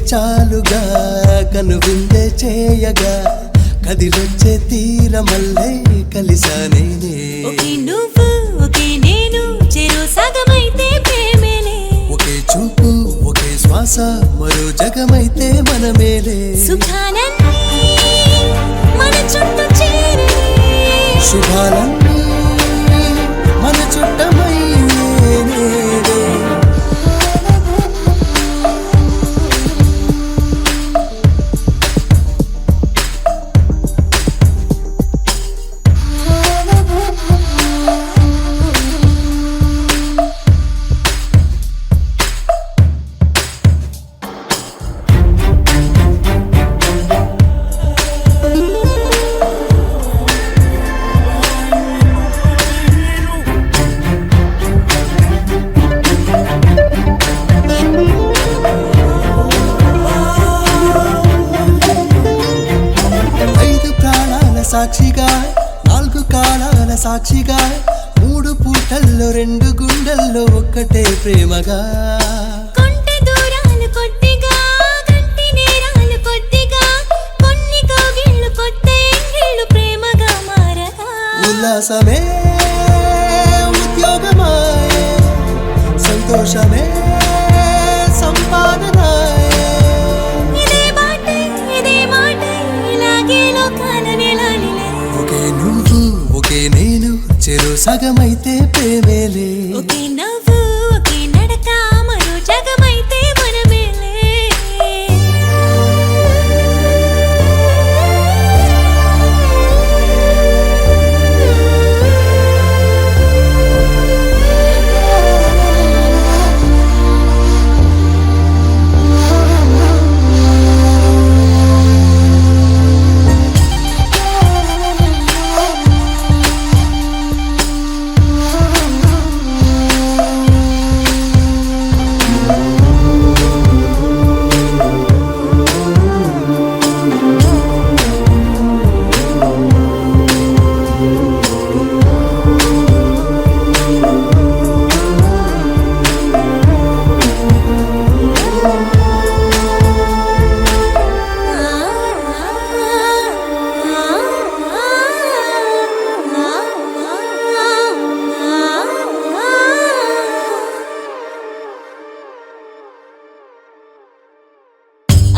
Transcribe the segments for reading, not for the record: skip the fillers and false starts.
చాలుగా కనువిందే చేయగా కదిలొచ్చే తీరమల్లై కలిసానే ఒకే నువ్వు ఒకే నేను చెరో సగమైతే ప్రేమేలే ఒకే చూపు ఒకే శ్వాస మరో జగమైతే మనమేలే సుఖాలన్నీ మన చుట్టూ చేరే శుభాలన్నీ మన చుట్టమై సాక్షిగా నాలుగు కాలాల సాక్షిగా మూడు పూటల్లో రెండు గుండెల్లో ఒక్కటే ప్రేమగా కొంటె దూరాలు కొద్దిగా గంటి నేరాలు కొద్దిగా కొన్ని కౌగిళ్ళు కొత్త ఎంగిళ్ళు ప్రేమగా మారగా ఉల్లాసమే ఉద్యోగమాయే సంతోషమే సంపాదనాయే ఇదే మాట ఇలాగే లోకాల నెలాలిలే ఒకే నువ్వు ఒకే నేను చెరో సగమైతే ప్రేమేలే ఒకే నవ్వు ఒకే నడక మరో జగమైతే మనమేలే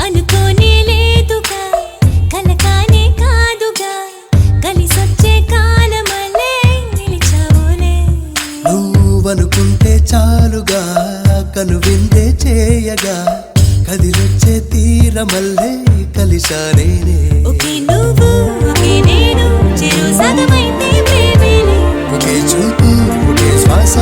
అనుకోనే లేదుగా కలకానే కాదుగా కలిసొచ్చే కాలమలే నిలిచావులే నువ్వనుకుంటే చాలుగా కనువిందే చేయగా కదిలొచ్చే తీరమల్లే కలిసానే ఒకే నువ్వు ఒకే నేను చెరో సగమైతే ప్రేమేలే ఒకే చూపు ఒకే శ్వాస